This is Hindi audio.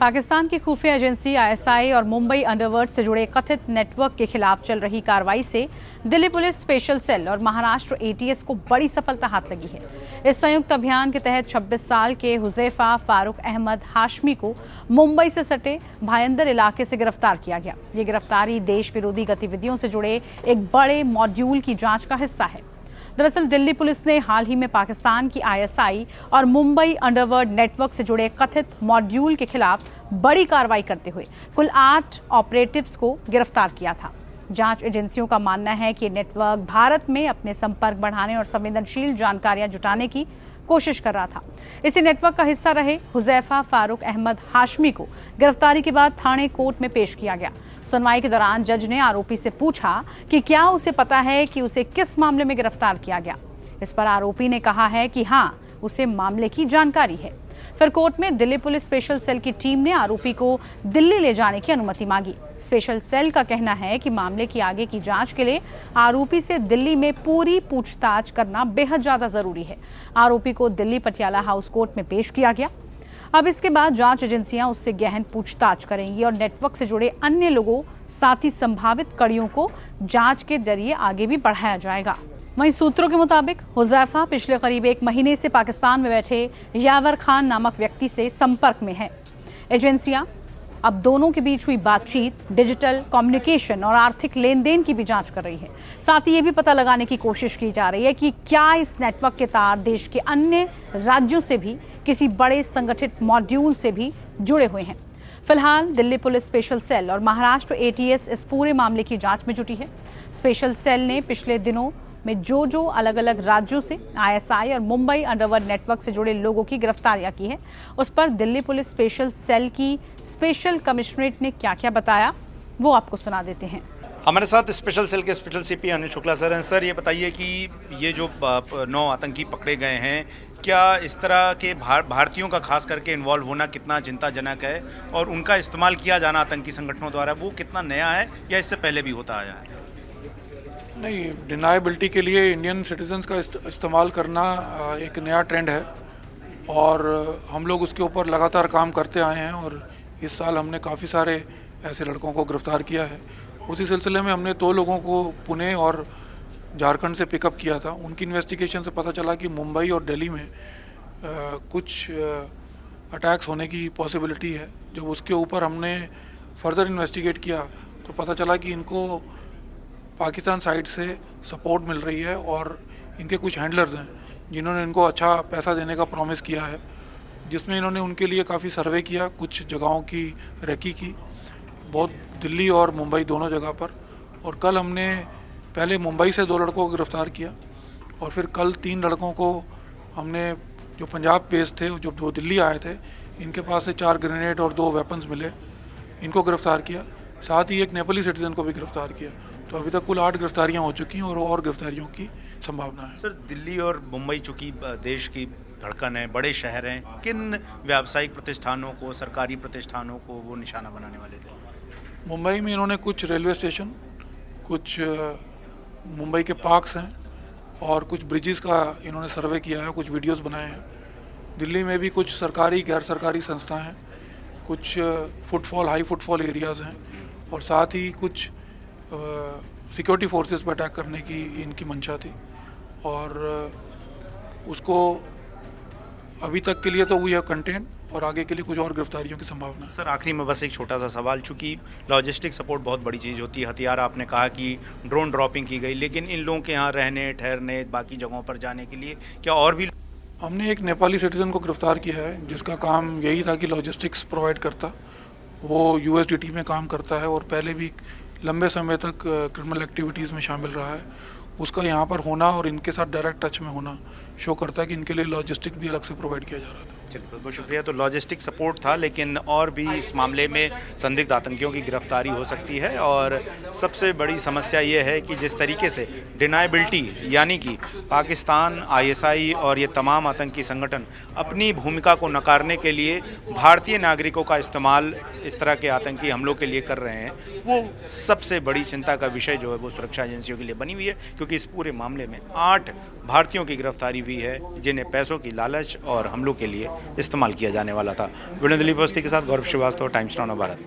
पाकिस्तान की खुफिया एजेंसी आईएसआई और मुंबई अंडरवर्ल्ड से जुड़े कथित नेटवर्क के खिलाफ चल रही कार्रवाई से दिल्ली पुलिस स्पेशल सेल और महाराष्ट्र एटीएस को बड़ी सफलता हाथ लगी है। इस संयुक्त अभियान के तहत 26 साल के हुजैफा फारूक अहमद हाशमी को मुंबई से सटे भायंदर इलाके से गिरफ्तार किया गया। ये गिरफ्तारी देश विरोधी गतिविधियों से जुड़े एक बड़े मॉड्यूल की जांच का हिस्सा है। दरअसल दिल्ली पुलिस ने हाल ही में पाकिस्तान की आईएसआई और मुंबई अंडरवर्ल्ड नेटवर्क से जुड़े कथित मॉड्यूल के खिलाफ बड़ी कार्रवाई करते हुए कुल 8 ऑपरेटिव्स को गिरफ्तार किया था। जांच एजेंसियों का मानना है कि नेटवर्क भारत में अपने संपर्क बढ़ाने और संवेदनशील जानकारियां जुटाने की कोशिश कर रहा था। इसी नेटवर्क का हिस्सा रहे हुजैफा फारूक अहमद हाशमी को गिरफ्तारी के बाद थाने कोर्ट में पेश किया गया। सुनवाई के दौरान जज ने आरोपी से पूछा कि क्या उसे पता है कि उसे किस मामले में गिरफ्तार किया गया। इस पर आरोपी ने कहा है कि हाँ, उसे मामले की जानकारी है। फिर कोर्ट में दिल्ली पुलिस स्पेशल सेल की टीम ने आरोपी को दिल्ली ले जाने की अनुमति मांगी। स्पेशल सेल का कहना है कि मामले की आगे की जांच के लिए आरोपी से दिल्ली में पूरी पूछताछ करना बेहद ज्यादा जरूरी है। आरोपी को दिल्ली पटियाला हाउस कोर्ट में पेश किया गया। अब इसके बाद जांच एजेंसियां उससे गहन पूछताछ करेंगी और नेटवर्क से जुड़े अन्य लोगों साथ ही संभावित कड़ियों को जांच के जरिए आगे भी बढ़ाया जाएगा। वहीं सूत्रों के मुताबिक हुजैफा पिछले करीब 1 महीने से पाकिस्तान में बैठे यावर खान नामक व्यक्ति से संपर्क में है। एजेंसियां अब दोनों के बीच हुई बातचीत, डिजिटल कम्युनिकेशन और आर्थिक लेन देन की भी जांच कर रही है। साथ ही ये भी पता लगाने की कोशिश की जा रही है कि क्या इस नेटवर्क के तार देश के अन्य राज्यों से भी किसी बड़े संगठित मॉड्यूल से भी जुड़े हुए हैं। फिलहाल दिल्ली पुलिस स्पेशल सेल और महाराष्ट्र एटीएस इस पूरे मामले की जांच में जुटी है। स्पेशल सेल ने पिछले दिनों में जो अलग अलग राज्यों से आईएसआई और मुंबई अंडरवर्ल्ड नेटवर्क से जुड़े लोगों की गिरफ्तारियां की है, उस पर दिल्ली पुलिस स्पेशल सेल की स्पेशल कमिश्नरेट ने क्या बताया वो आपको सुना देते हैं। हमारे साथ स्पेशल सेल के special CP Anil Shukla sir हैं। सर, ये बताइए कि ये जो 9 आतंकी पकड़े गए हैं, क्या इस तरह के भारतीयों का खास करके इन्वॉल्व होना कितना चिंताजनक है और उनका इस्तेमाल किया जाना आतंकी संगठनों द्वारा वो कितना नया है या इससे पहले भी होता आया है? नहीं, डिनाइबिलिटी के लिए इंडियन सिटीजन्स का इस्तेमाल करना एक नया ट्रेंड है और हम लोग उसके ऊपर लगातार काम करते आए हैं और इस साल हमने काफ़ी सारे ऐसे लड़कों को गिरफ्तार किया है। उसी सिलसिले में हमने 2 लोगों को पुणे और झारखंड से पिकअप किया था। उनकी इन्वेस्टिगेशन से पता चला कि मुंबई और दिल्ली में कुछ अटैक्स होने की पॉसिबिलिटी है। जब उसके ऊपर हमने फर्दर इन्वेस्टिगेट किया तो पता चला कि इनको पाकिस्तान साइड से सपोर्ट मिल रही है और इनके कुछ हैंडलर्स हैं जिन्होंने इनको अच्छा पैसा देने का प्रॉमिस किया है, जिसमें इन्होंने उनके लिए काफ़ी सर्वे किया, कुछ जगहों की रेकी की, बहुत दिल्ली और मुंबई दोनों जगह पर। और कल हमने पहले मुंबई से 2 लड़कों को गिरफ़्तार किया और फिर कल 3 लड़कों को हमने जो पंजाब बेस्ड थे, जो 2 दिल्ली आए थे, इनके पास से 4 ग्रेनेड और 2 वेपन्स मिले, इनको गिरफ़्तार किया। साथ ही एक नेपाली सिटीज़न को भी गिरफ़्तार किया। तो अभी तक कुल 8 गिरफ्तारियां हो चुकी हैं और गिरफ्तारियों की संभावना है। सर, दिल्ली और मुंबई चूँकि देश की धड़कन है, बड़े शहर हैं, किन व्यावसायिक प्रतिष्ठानों को, सरकारी प्रतिष्ठानों को वो निशाना बनाने वाले थे? मुंबई में इन्होंने कुछ रेलवे स्टेशन, कुछ मुंबई के पार्क्स हैं और कुछ ब्रिजेस का इन्होंने सर्वे किया है, कुछ वीडियोज़ बनाए हैं। दिल्ली में भी कुछ सरकारी गैर सरकारी संस्थाएँ हैं, कुछ हाई फुटफॉल एरियाज़ हैं और साथ ही कुछ सिक्योरिटी फोर्सेस पर अटैक करने की इनकी मंशा थी और उसको अभी तक के लिए तो वी हैव कंटेन और आगे के लिए कुछ और गिरफ्तारियों की संभावना है। सर, आखिरी में बस एक छोटा सा सवाल, चूँकि लॉजिस्टिक सपोर्ट बहुत बड़ी चीज़ होती है, हथियार आपने कहा कि ड्रोन ड्रॉपिंग की गई, लेकिन इन लोगों के यहाँ रहने ठहरने बाकी जगहों पर जाने के लिए क्या और भी? हमने एक नेपाली सिटीज़न को गिरफ्तार किया है जिसका काम यही था कि लॉजिस्टिक्स प्रोवाइड करता। वो यूएसडीटी में काम करता है और पहले भी लंबे समय तक क्रिमिनल एक्टिविटीज़ में शामिल रहा है। उसका यहाँ पर होना और इनके साथ डायरेक्ट टच में होना शो करता है कि इनके लिए लॉजिस्टिक भी अलग से प्रोवाइड किया जा रहा था। चलिए, बहुत बहुत शुक्रिया। तो लॉजिस्टिक सपोर्ट था, लेकिन और भी इस मामले में संदिग्ध आतंकियों की गिरफ्तारी हो सकती है। और सबसे बड़ी समस्या ये है कि जिस तरीके से डिनाइबिलिटी यानी कि पाकिस्तान, आईएसआई और ये तमाम आतंकी संगठन अपनी भूमिका को नकारने के लिए भारतीय नागरिकों का इस्तेमाल इस तरह के आतंकी हमलों के लिए कर रहे हैं, वो सबसे बड़ी चिंता का विषय जो है वो सुरक्षा एजेंसियों के लिए बनी हुई है। क्योंकि इस पूरे मामले में 8 भारतीयों की गिरफ्तारी हुई है जिन्हें पैसों की लालच और हमलों के लिए इस्तेमाल किया जाने वाला था। वीडियो दिलीप अवस्थी के साथ गौरव श्रीवास्तव, टाइम्स नाउ भारत।